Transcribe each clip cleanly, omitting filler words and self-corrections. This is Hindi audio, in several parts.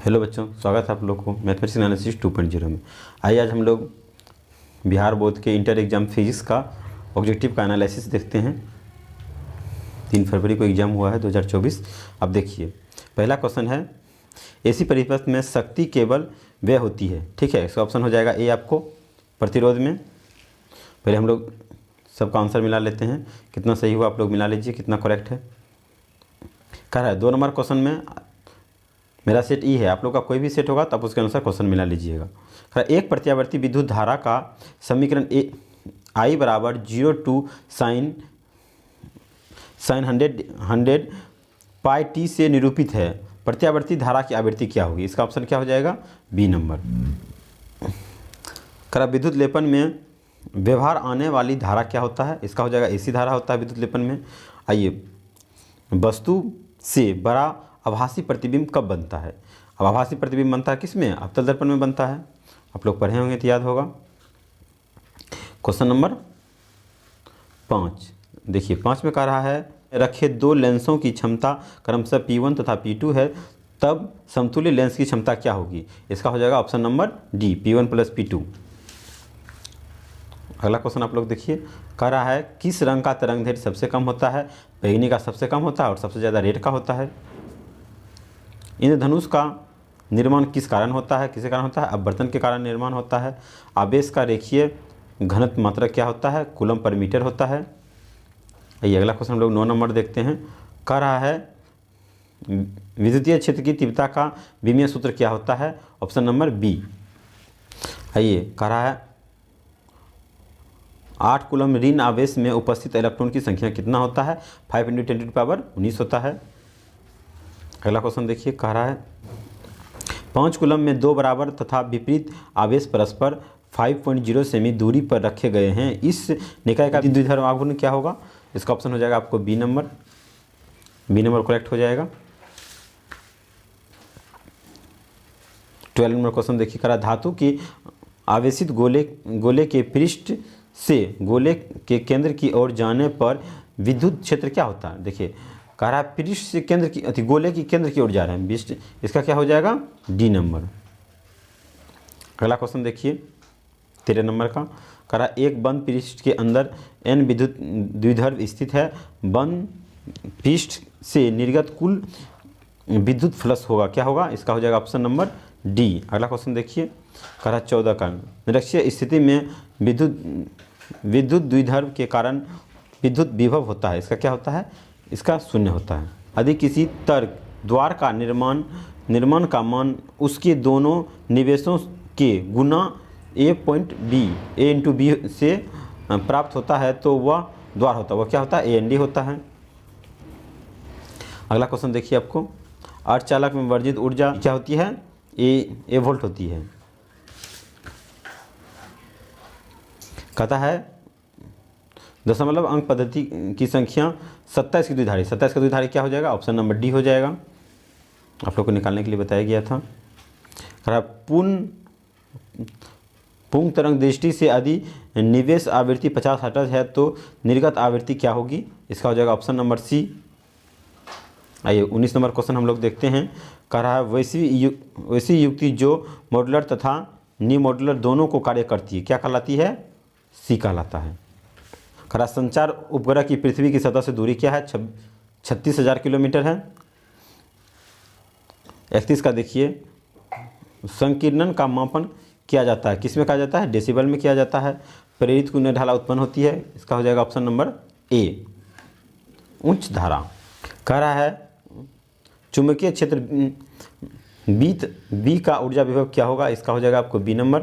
हेलो बच्चों, स्वागत है आप लोग को मैथमेटिक्स एनालिसिस 2.0 में। आइए आज हम लोग बिहार बोर्ड के इंटर एग्जाम फिजिक्स का ऑब्जेक्टिव का एनालिसिस देखते हैं। 3 फरवरी को एग्जाम हुआ है 2024। अब देखिए, पहला क्वेश्चन है, ऐसी परिपथ में शक्ति केवल व्यय होती है। ठीक है, इसका ऑप्शन हो जाएगा ए आपको प्रतिरोध में। पहले हम लोग सबका आंसर मिला लेते हैं, कितना सही हुआ आप लोग मिला लीजिए, कितना करेक्ट है। कह रहा है 2 नंबर क्वेश्चन में मेरा सेट ई है, आप लोग का कोई भी सेट होगा तो आप उसके अनुसार क्वेश्चन मिला लीजिएगा। एक प्रत्यावर्ती विद्युत धारा का समीकरण ए आई बराबर 0 टू साइन 100 पाई टी से निरूपित है। प्रत्यावर्ती धारा की आवृत्ति क्या होगी? इसका ऑप्शन क्या हो जाएगा? B number. करा विद्युत लेपन में व्यवहार आने वाली धारा क्या होता है? इसका हो जाएगा एसी धारा होता है विद्युत लेपन में। आइए, वस्तु से बड़ा आभासी प्रतिबिंब कब बनता है? अब आभासी प्रतिबिंब बनता है किस में? अवतल दर्पण में बनता है। आप लोग पढ़े होंगे तो याद होगा। क्वेश्चन नंबर 5 देखिए, 5 में कह रहा है, रखे 2 लेंसों की क्षमता क्रमशः P1 तथा P2 है, तब समतुल्य लेंस की क्षमता क्या होगी? इसका हो जाएगा option number D, P1 plus P2। अगला क्वेश्चन आप लोग देखिए, कह रहा है, किस रंग का तरंग दैर्ध्य सबसे कम होता है? बैंगनी का सबसे कम होता है और सबसे ज़्यादा रेड का होता है। इंद्रधनुष का निर्माण किस कारण होता है? किसके कारण होता है? अपवर्तन के कारण निर्माण होता है। आवेश का रेखीय घनत्व मात्रक क्या होता है? कूलम पर मीटर होता है। ये अगला क्वेश्चन हम लोग 9 नंबर देखते हैं। कह रहा है, विद्युतीय क्षेत्र की तीव्रता का विमीय सूत्र क्या होता है? Option number B. आइए, कह रहा है, 8 कूलम ऋण आवेश में उपस्थित इलेक्ट्रॉन की संख्या कितना होता है? 5 × 10⁻19 होता है। अगला क्वेश्चन देखिए, कह रहा है, 5 कूलम में 2 बराबर तथा विपरीत आवेश परस्पर 5.0 सेमी दूरी पर रखे गए हैं। इस निकाय का द्विध्रुव आघूर्ण क्या होगा? इसका ऑप्शन हो जाएगा आपको B number. B number correct हो जाएगा। 12 नंबर क्वेश्चन देखिए, कह रहा, धातु की आवेशित गोले के पृष्ठ से गोले के केंद्र की ओर जाने पर विद्युत क्षेत्र क्या होता है? देखिए, कह रहा है, पृष्ठ से केंद्र की गोले की केंद्र की ओर जा रहे हैं, इसका क्या हो जाएगा? D number. अगला क्वेश्चन देखिए 13 नंबर का, कह रहा, एक बंद पृष्ठ के अंदर n विद्युत द्विध्रुव स्थित है। बंद पृष्ठ से निर्गत कुल विद्युत फ्लक्स होगा, क्या होगा? इसका हो जाएगा ऑप्शन नंबर डी। अगला क्वेश्चन देखिए, कह रहा 14 का, निरक्षीय स्थिति में विद्युत द्विध्रुव के कारण विद्युत विभव होता है, इसका क्या होता है? इसका 0 होता है। यदि किसी तर्क द्वार का निर्माण का मान उसके दोनों निवेशों के गुना a × b से प्राप्त होता है तो वह द्वार होता है, वह क्या होता है? AND होता है। अगला क्वेश्चन देखिए आपको, अर्धचालक में वर्जित ऊर्जा क्या होती है? ए वोल्ट होती है। कहता है, दशमलव अंक पद्धति की संख्या 27 की द्विधारी। 27 का द्विधारी क्या हो जाएगा? ऑप्शन नंबर डी हो जाएगा। आप लोग को निकालने के लिए बताया गया था। पूर्ण तरंग दृष्टि से यदि निवेश आवृत्ति 50 हर्ट्ज है तो निर्गत आवृत्ति क्या होगी? इसका हो जाएगा ऑप्शन नंबर सी। आइए 19 नंबर क्वेश्चन हम लोग देखते हैं। कह रहा है, वैसी युक्ति जो मॉड्यूलर तथा नी मॉड्यूलर दोनों को कार्य करती है, क्या कहलाती है? सी कहलाता है। खरा, संचार उपग्रह की पृथ्वी की सतह से दूरी क्या है? 36,000 किलोमीटर है। 31 का देखिए, संकीर्णन का मापन किया जाता है, किस में किया जाता है? डेसिबल में किया जाता है। प्रेरित कुंडल ढाला उत्पन्न होती है, इसका हो जाएगा ऑप्शन नंबर ए, उच्च धारा। कह रहा है, चुंबकीय क्षेत्र बी का ऊर्जा विभव क्या होगा? इसका हो जाएगा आपको बी नंबर।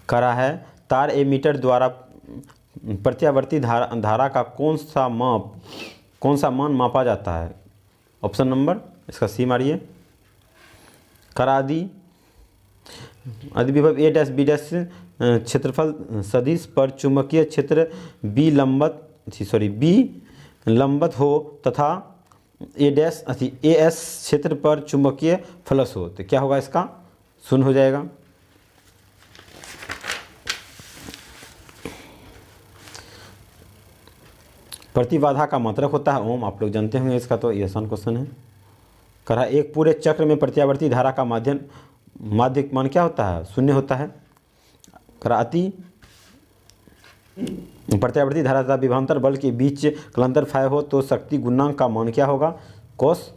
कह रहा है, तार एमीटर द्वारा प्रत्यावर्ती धारा का कौन सा मान मापा जाता है? ऑप्शन नंबर, इसका सी मारिए। करा दी, यदि विभव a' b' क्षेत्रफल सदिश पर चुंबकीय क्षेत्र बी लंबत हो तथा एस क्षेत्र पर चुंबकीय फ्लक्स हो तो क्या होगा? इसका 0 हो जाएगा। प्रतिबाधा का मात्रक होता है ओम, आप लोग जानते होंगे इसका, तो ये आसान क्वेश्चन है। करा एक पूरे चक्र में प्रत्यावर्ती धारा का माध्य मान क्या होता है, शून्य होता है। करा अति प्रत्यावर्ती धारा तथा विभवांतर बल के बीच कलांतर फाय हो तो शक्ति गुणांक का मान क्या होगा, कोस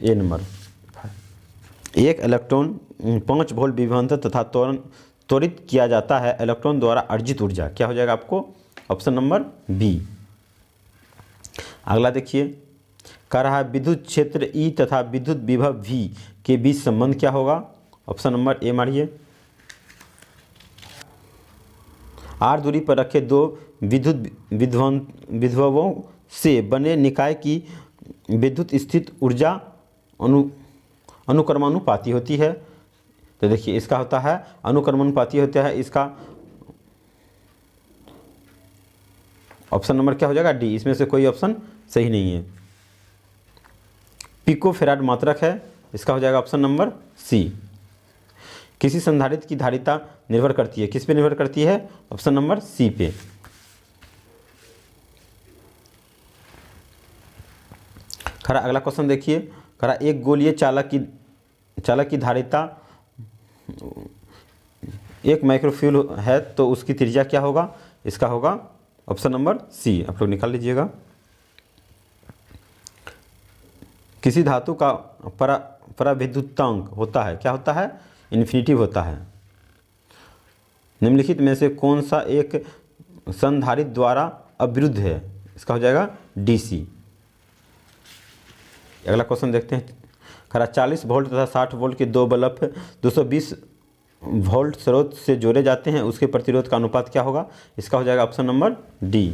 ए नंबर। एक इलेक्ट्रॉन 5 वोल्ट विभवांतर तथा त्वरित किया जाता है इलेक्ट्रॉन द्वारा अर्जित ऊर्जा क्या हो जाएगा आपको, ऑप्शन नंबर बी। अगला देखिए, कह रहा है विद्युत क्षेत्र ई तथा विद्युत विभव वी के बीच संबंध क्या होगा, ऑप्शन नंबर ए मारिए। आर दूरी पर रखे दो विद्युत विभवों से बने निकाय की विद्युत स्थित ऊर्जा अनुक्रमानुपाती होती है। तो देखिए इसका होता है अनुक्रमानुपाती होता है, इसका ऑप्शन नंबर क्या हो जाएगा, डी। इसमें से कोई ऑप्शन सही नहीं है। पिको फेराड मात्रक है, इसका हो जाएगा ऑप्शन नंबर सी। किसी संधारित्र की धारिता निर्भर करती है, किस पे निर्भर करती है, ऑप्शन नंबर सी पे। खरा अगला क्वेश्चन देखिए, खरा एक गोलीय चालक की धारिता 1 माइक्रोफ्यूल है तो उसकी त्रिज्या क्या होगा, इसका होगा ऑप्शन नंबर सी। आप लोग निकाल लीजिएगा। किसी धातु का पराविद्युतांक होता है, क्या होता है, इन्फिनिटिव होता है। निम्नलिखित में से कौन सा एक संधारित्र द्वारा अवरुद्ध है, इसका हो जाएगा डीसी। अगला क्वेश्चन देखते हैं। खरा 40 वोल्ट तथा 60 वोल्ट के दो बल्ब 220 वोल्ट स्रोत से जोड़े जाते हैं, उसके प्रतिरोध का अनुपात क्या होगा, इसका हो जाएगा ऑप्शन नंबर डी।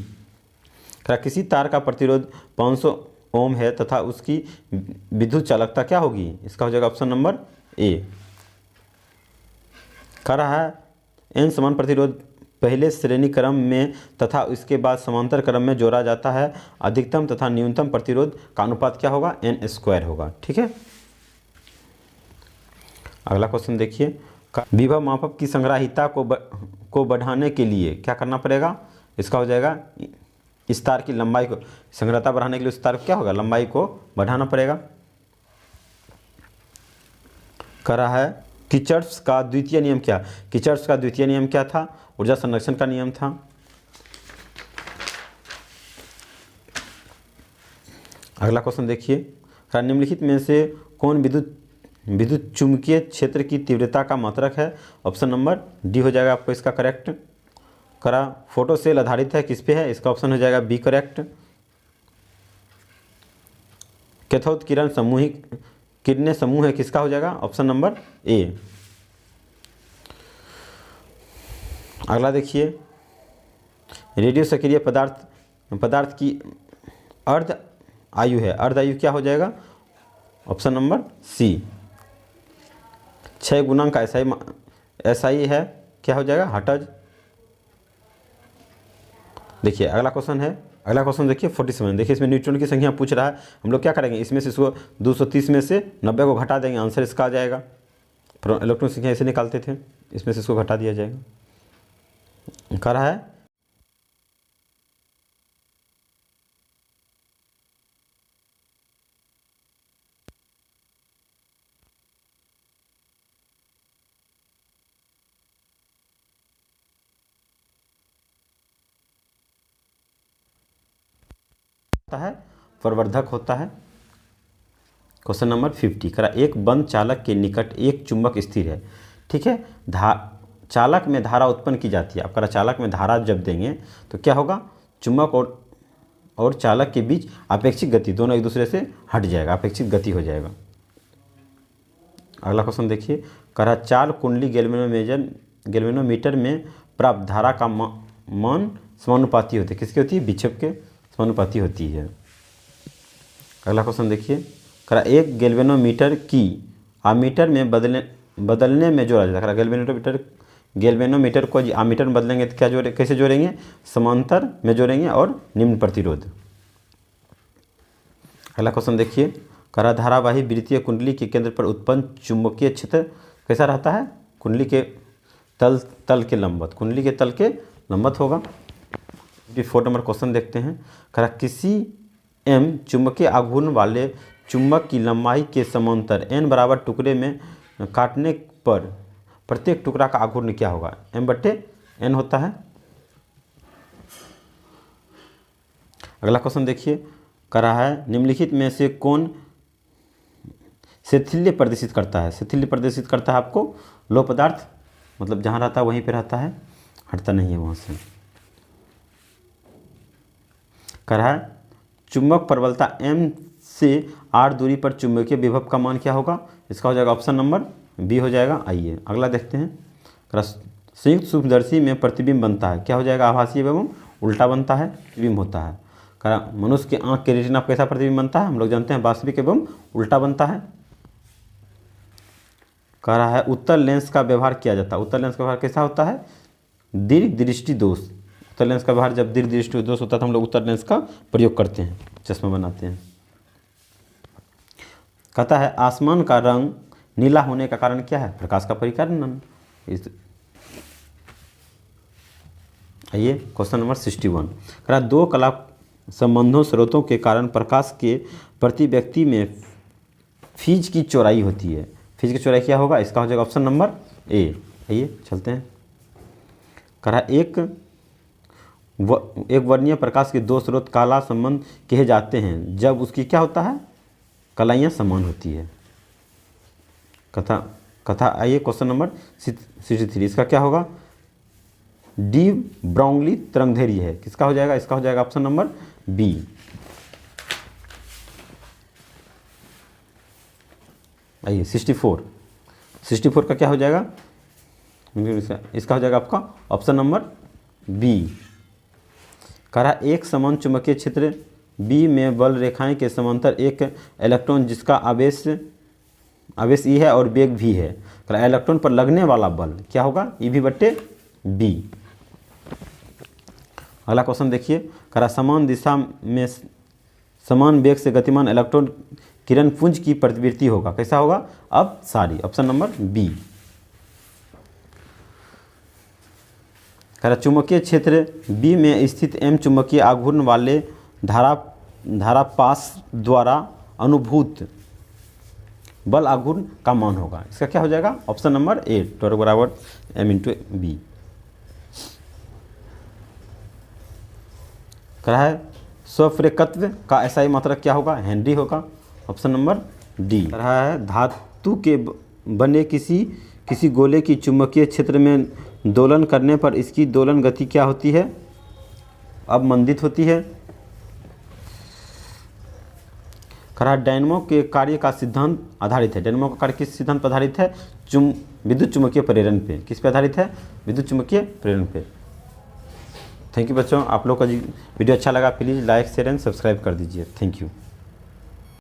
खरा किसी तार का प्रतिरोध 500 ओम है तथा उसकी विद्युत चालकता क्या होगी, इसका हो जाएगा ऑप्शन नंबर ए। कह रहा है एन समान प्रतिरोध पहले श्रेणी क्रम में तथा इसके बाद समांतर क्रम में जोड़ा जाता है, अधिकतम तथा न्यूनतम प्रतिरोध का अनुपात क्या होगा, एन स्क्वायर होगा। ठीक है। अगला क्वेश्चन देखिए, विभव मापक की संग्राहिता को बढ़ाने के लिए क्या करना पड़ेगा, इसका हो जाएगा इस तार की लंबाई को, संग्रहता बढ़ाने के लिए उस तार को क्या होगा, लंबाई को बढ़ाना पड़ेगा। कह रहा है किचर्स का द्वितीय नियम क्या, किचर्स का द्वितीय नियम क्या था, ऊर्जा संरक्षण का नियम था। अगला क्वेश्चन देखिए, निम्नलिखित में से कौन विद्युत चुंबकीय क्षेत्र की तीव्रता का मात्रक है, ऑप्शन नंबर डी हो जाएगा आपको इसका करेक्ट। करा फोटो सेल आधारित है, किस पे है, इसका ऑप्शन हो जाएगा बी करेक्ट। कैथोड किरण समूहिक किरणें समूह है, किसका हो जाएगा ऑप्शन नंबर ए। अगला देखिए, रेडियो सक्रिय पदार्थ की अर्ध आयु है, अर्ध आयु क्या हो जाएगा, ऑप्शन नंबर सी। 6 गुणांक एसआई है, क्या हो जाएगा, हर्ट्ज। देखिए अगला क्वेश्चन है, अगला क्वेश्चन देखिए 47। देखिए इसमें न्यूट्रॉन की संख्या पूछ रहा है, हम लोग क्या करेंगे, इसमें से इसको 230 में से 90 को घटा देंगे, आंसर इसका आ जाएगा। इलेक्ट्रॉन संख्या ऐसे निकालते थे, इसमें से इसको घटा दिया जाएगा। कह रहा है प्रवर्धक होता है। Question number 50। करा एक बंद चालक के निकट एक चुंबक स्थिर है, ठीक है, चालक में धारा उत्पन्न की जाती है। अब करा चालक में धारा जब देंगे तो क्या होगा, चुंबक और चालक के बीच अपेक्षित गति दोनों एक दूसरे से हट जाएगा, अपेक्षित गति हो जाएगा। अगला क्वेश्चन देखिए, करा चाल कुंडली गैल्वेनोमीटर में प्राप्त धारा का मान समानुपाती होती है, किसकी होती है, विक्षेप के समानुपाती होती है। अगला क्वेश्चन देखिए, करा एक गैल्वेनोमीटर की आमीटर में बदलने में जोड़ा जाता है। गैल्वेनोमीटर को आमीटर में बदलेंगे तो क्या कैसे जोड़ेंगे, समांतर में जोड़ेंगे और निम्न प्रतिरोध। अगला क्वेश्चन देखिए, करा धारावाही वृत्तीय कुंडली के केंद्र पर उत्पन्न चुंबकीय क्षेत्र कैसा रहता है, कुंडली के तल के लंबवत, कुंडली के तल के लंबवत होगा। 4 नंबर क्वेश्चन देखते हैं, करा किसी एम चुंबकीय आघूर्ण वाले चुंबक की लंबाई के समांतर n बराबर टुकड़े में काटने पर प्रत्येक टुकड़ा का आघूर्ण क्या होगा? m/n होता है। अगला क्वेश्चन देखिए, कह रहा है निम्नलिखित में से कौन शैथिल्य प्रदर्शित करता है? शैथिल्य प्रदर्शित करता है आपको लौह पदार्थ, मतलब जहाँ रहता है वहीं पे रहता है, हटता नहीं है वहाँ से। कह रहा है चुंबक प्रबलता m से r दूरी पर चुंबकीय विभव का मान क्या होगा? इसका हो जाएगा ऑप्शन नंबर बी हो जाएगा। आइए अगला देखते हैं। कह रहा संयुक्त सूक्ष्मदर्शी में प्रतिबिंब बनता है, क्या हो जाएगा? आभासी एवं उल्टा बनता है, प्रतिबिंब होता है। कह रहा मनुष्य के आँख के रेटिना पर कैसा प्रतिबिंब बनता है? हम लोग जानते हैं वास्तविक एवं उल्टा बनता है। कह रहा है उत्तल लेंस का व्यवहार किया जाता है, उत्तल लेंस का व्यवहार कैसा होता है? दीर्घ दृष्टि दोष। उत्तल लेंस का व्यवहार जब दीर्घ दृष्टि दोष होता है तो हम लोग उत्तल लेंस का प्रयोग करते हैं, चश्मा बनाते हैं। कहता है आसमान का रंग नीला होने का कारण क्या है? प्रकाश का परिकर्णन। आइए क्वेश्चन नंबर 61। कह रहा दो कला संबंधों स्रोतों के कारण प्रकाश के प्रति व्यक्ति में फीज की चौड़ाई होती है। फीज की चौड़ाई क्या होगा? इसका हो जाएगा ऑप्शन नंबर ए। आइए चलते हैं। कह रहा एक वर्णीय प्रकाश के दो स्रोत काला संबंध कहे जाते हैं जब उसकी क्या होता है? कलाइयाँ समान होती है। कथा आइए क्वेश्चन नंबर 63। इसका क्या होगा? डी ब्राउनली तरंगधैर्य है, किसका हो जाएगा? इसका हो जाएगा ऑप्शन नंबर बी। आइए 64 का क्या हो जाएगा? इसका हो जाएगा आपका ऑप्शन नंबर बी। कह रहा एक समान चुंबकीय क्षेत्र बी में बल रेखाएं के समांतर एक इलेक्ट्रॉन जिसका आवेश ई है और वेग भी है। कह रहा इलेक्ट्रॉन पर लगने वाला बल क्या होगा? E/बी। अगला क्वेश्चन देखिए। कह रहा समान दिशा में समान वेग से गतिमान इलेक्ट्रॉन किरण पुंज की प्रतिवृत्ति होगा, कैसा होगा? अब सारी, ऑप्शन नंबर बी। कह रहा चुंबकीय क्षेत्र बी में स्थित m चुंबकीय आघूर्ण वाले धारापाश द्वारा अनुभूत बल आघूर्ण का मान होगा। इसका क्या हो जाएगा? ऑप्शन नंबर ए, टॉर्क बराबर m/b। कह रहा है स्वप्रेरकत्व का SI मात्रक क्या होगा? हेनरी होगा, ऑप्शन नंबर डी। कह रहा है धातु के बने किसी गोले की चुंबकीय क्षेत्र में दोलन करने पर इसकी दोलन गति क्या होती है? अवमंदित होती है। कह रहा डायनमो के कार्य का सिद्धांत आधारित है, डायनमो का कार्य किस सिद्धांत पर आधारित है? विद्युत चुंबकीय प्रेरण पे। किस पे आधारित है? विद्युत चुंबकीय प्रेरण पे। थैंक यू बच्चों, आप लोग का वीडियो अच्छा लगा please like share and subscribe कर दीजिए। Thank you.